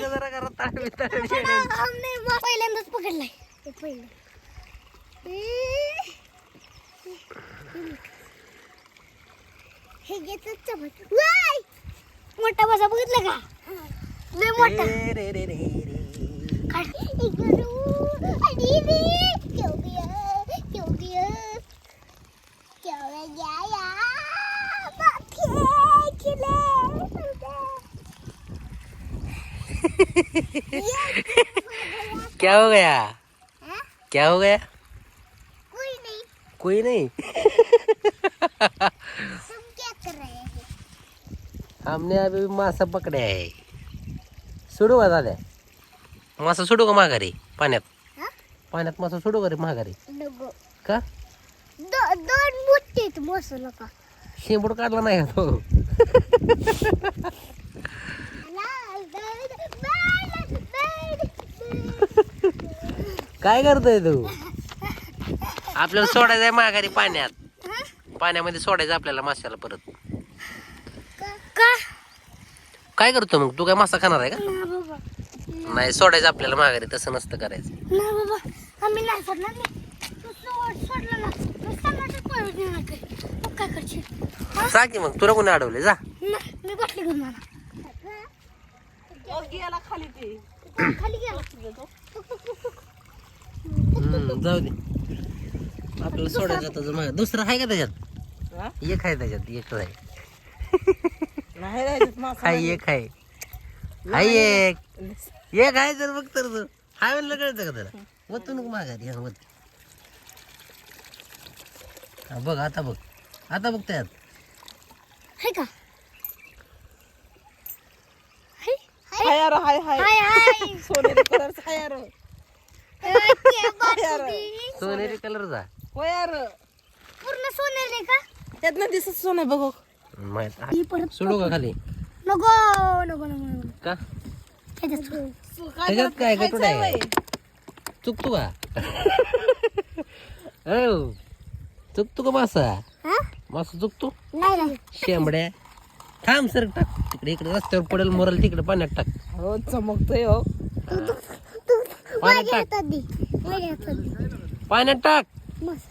जरा घरात पहिल्यांदाच पकडलाय हे घेतच चमच मोठा बसा बघितलं का लय मोठा रे रे रे क्या हो गया क्या हो गया कोई नहीं तुम क्या कर रहे हैं हमने अभी मासा पकडे आहे सोडू का दादा मासा सोडू का माघारी पाण्यात पाण्यात मासा सोडू का रे माघारी नको का दोन मोठे बसू नका शेंबूड काढला नाही का तो काय करतोय तू आपल्याला सोडायचंय माघारी पाण्यात पाण्यामध्ये सोडायचं आपल्याला माशाला परत का काय करतो मग तू काय मासा खाणार आहे का ना बाबा नाही सोडायचं आपल्याला माघारी तसं नसतं करायचं ना बाबा आम्ही नाही सोडणार नाही तू सोडलं ना मी सांगायचं पळत नाही मग काय करशील जा की मग तुला कोणी अडवले जा मी बसली घेऊन मला खाली गेला जाऊ दे आपल्याला सोडायचं आता मागे दुसरं आहे का त्याच्यात एक आहे त्याच्यात एक आहे हाय एक आहे हाय एक आहे तर बघ तर तू हाय म्हणलं कळतं का तुला वतू नको माघारी हा वत हा बघ आता बघ त्यात है का हाय यार हाय हाय हाय हाय सोनेरी कलरचा हाय यार सोनेरी कलरचा हो यार पूर्ण सोनेरी का त्यातनं दिसत सोनं बघ माहित ही परत सोडू का खाली नको नको नको का ह्याच्यात त्याच्यात काय गटूड आहे चुकतो का हो चुकतो का मासा हा मासा चुकतो नाही नाही शेंबड्या थांब सर टाक तिकडे इकडे रस्त्यावर पडेल मोरल तिकडे पाण्यात टाक हो चमकतोय हो पाण्यात टाक हातात दे माझ्या हातात दे पाण्यात टाक मस्त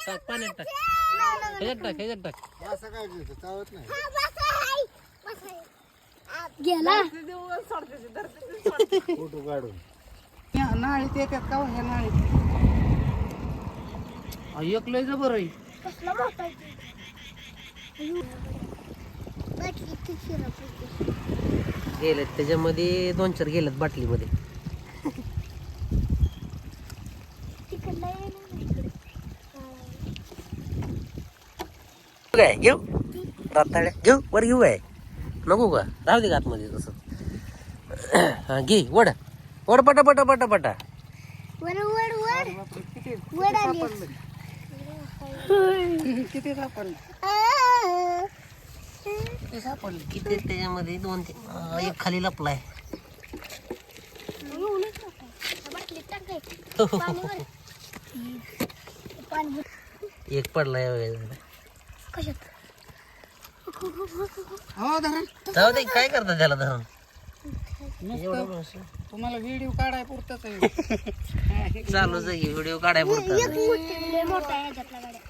टाक पाण्यात टाक ह्याच्यात टाक गेला फोटो काढून नाळीत येतात का ह्या नाळीत एक लय बरं आहे कसला मोठा आहे बाटली किती रुपये गेलेत त्याच्यामध्ये 2-4 गेलेत बाटलीमध्ये तिकडला आहे ना इकडे काय घेऊ राताळ्या घेऊ वर घेऊ काय नको का राहू दे आतमध्ये तसं हा घे वड वड पटा पटा पटा पटा वर वर वर वर आली किती सापडलं किती त्याच्यामध्ये 2-3 एक खाली लपलाय एक पडलाय कशात हो धरण जाऊ दे काय करता त्याला धरून तुम्हाला व्हिडिओ काढाय पुरतच आहे चालूच आहे व्हिडिओ काढाय पुरता मोठा आहे ह्याच्यातला गाड्या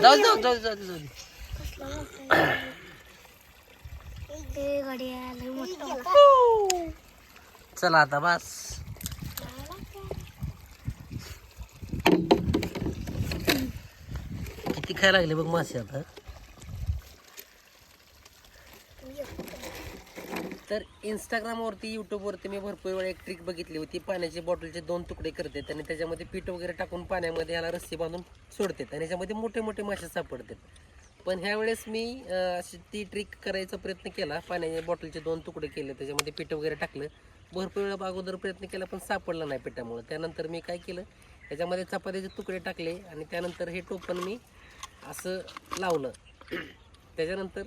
जाऊ जाऊ जाऊ जाऊ जाऊ गाड्या लय मोठा चला आता बस किती खायला लागले बघ मासे आता तर इंस्टाग्रामवरती यूट्यूबवरती मी भरपूर वेळा एक ट्रिक बघितली होती पाण्याची बॉटलचे 2 तुकडे करते आणि त्याच्यामध्ये पीठ वगैरे टाकून पाण्यामध्ये ह्याला रस्सी बांधून सोडते आणि ह्याच्यामध्ये मोठे मोठे मासे सापडतात पण ह्यावेळेस मी अशी ती ट्रिक करायचा प्रयत्न केला पाण्याच्या बॉटलचे 2 तुकडे केले त्याच्यामध्ये पीठ वगैरे टाकलं भरपूर वेळा अगोदर प्रयत्न केला पण सापडला नाही पिठामुळे त्यानंतर मी काय केलं ह्याच्यामध्ये चपातीचे तुकडे टाकले आणि त्यानंतर हे टोपण मी असं लावलं त्याच्यानंतर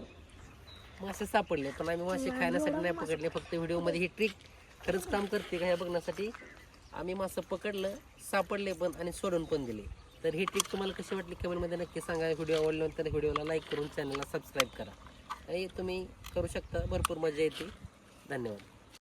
मासे सापडले पण आम्ही मासे खाण्यासाठी नाही पकडले फक्त व्हिडिओमध्ये ही ट्रिक खरंच काम करते का हे बघण्यासाठी आम्ही मासे पकडलं सापडले पण आणि सोडून पण दिले तर ही ट्रिक तुम्हाला कशी वाटली कमेंटमध्ये नक्की सांगा. व्हिडिओ आवडल्यानंतर व्हिडिओला लाईक करून चॅनलला सबस्क्राईब करा आणि तुम्ही करू शकता. भरपूर मजा येते. धन्यवाद.